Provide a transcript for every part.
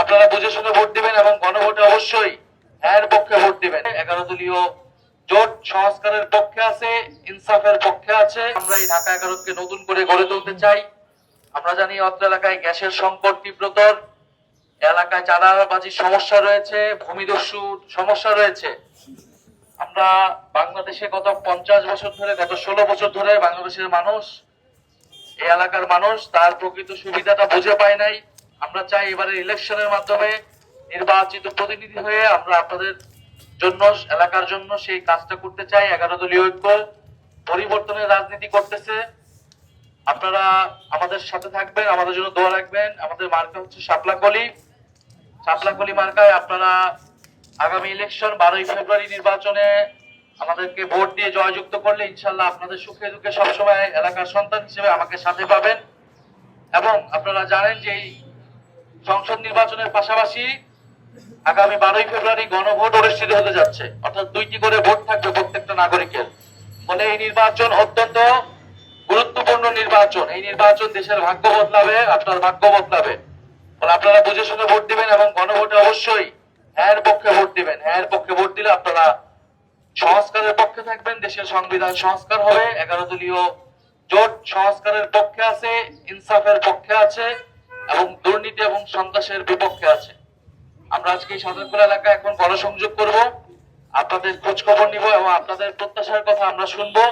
আপনারা বুঝে শুনে ভোট দিবেন এবং গণভোটে অবশ্যই হ্যাঁ পক্ষে ভোট দিবেন। 11 দলীয় জোট সংস্কারের পক্ষে আছে, ইনসাফের পক্ষে আছে। আমরা এই ঢাকা 11কে নতুন করে গড়ে তুলতে চাই। আমরা জানি অত্র এলাকায় গ্যাসের সংকট তীব্রতর, এলাকায় চাঁদাবাজির সমস্যা রয়েছে, ভূমিদস্যুর সমস্যা রয়েছে। আমরা বাংলাদেশে গত 50 বছর ধরে, গত 16 বছর ধরে বাংলাদেশের মানুষ, এই এলাকার মানুষ তার প্রকৃত সুবিধাটা বুঝে পায় নাই। আমরা চাই এবারে ইলেকশনের মাধ্যমে নির্বাচিত প্রতিনিধি হয়ে আমরা আপনাদের জন্য, এলাকার জন্য সেই কাজটা করতে চাই। 11 দলীয় ঐক্য পরিবর্তনের রাজনীতি করতেছে। আপনারা আমাদের সাথে থাকবেন, আমাদের জন্য দোয়া রাখবেন। আমাদের মার্কা হচ্ছে শাপলাকলি। শাপলাকলি মার্কায় আপনারা আগামী ইলেকশন 12ই ফেব্রুয়ারি নির্বাচনে আমাদেরকে ভোট দিয়ে জয়যুক্ত করলে ইনশাল্লাহ আপনাদের সুখে দুঃখে সবসময় এলাকার সন্তান হিসেবে আমাকে সাথে পাবেন। এবং আপনারা জানেন যে এই সংসদ নির্বাচনের পাশাপাশি আগামী 12ই ফেব্রুয়ারি গণভোট অনুষ্ঠিত হতে যাচ্ছে, অর্থাৎ 2টি করে ভোট থাকবে প্রত্যেকটা নাগরিকের। ফলে এই নির্বাচন অত্যন্ত গুরুত্বপূর্ণ নির্বাচন। এই নির্বাচন দেশের ভাগ্য বদলাবে, আপনার ভাগ্য বদলাবে। ফলে আপনারা বুঝে শুনে ভোট দিবেন এবং গণভোটে অবশ্যই হ্যাঁ পক্ষে ভোট দিবেন। হ্যাঁ পক্ষে ভোট দিলে আপনারা সংস্কারের পক্ষে থাকবেন, দেশের সংবিধান সংস্কার হবে। 11 দলীয় জোট সংস্কারের পক্ষে আছে, ইনসাফের পক্ষে আছে এবং দুর্নীতি এবং সন্ত্রাসের বিপক্ষে আছে। আমরা আজকে এই সদরপুর এলাকায় এখন গণসংযোগ করব, আপনাদের খোঁজ খবর নিব এবং আপনাদের প্রত্যাশার কথা আমরা শুনবো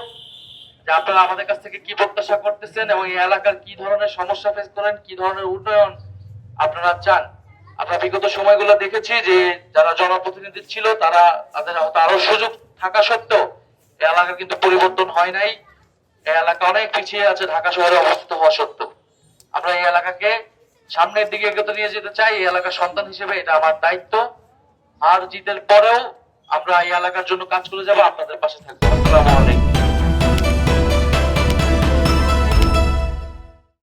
যে আপনারা আমাদের কাছ থেকে কি প্রত্যাশা করতেছেন এবং এই এলাকার কি ধরনের সমস্যা ফেস করেন, কি ধরনের উন্নয়ন আপনারা চান। আমরা বিগত সময়গুলো দেখেছি যে যারা জনপ্রতিনিধি ছিল তারা তাদের আরো সুযোগ থাকা সত্ত্বেও এই এলাকার কিন্তু পরিবর্তন হয় নাই। এই এলাকা অনেক পিছিয়ে আছে ঢাকা শহরে অবস্থিত হওয়া সত্ত্বেও। আমরা এই এলাকাকে সামনের দিকে এগোতে নিয়ে যেতে চাই। এই এলাকার সন্তান হিসেবে এটা আমার দায়িত্ব। আর জিতের পরেও আমরা এই এলাকার জন্য কাজ করে যাবো, আপনাদের পাশে থাকবো। আসসালামু আলাইকুম।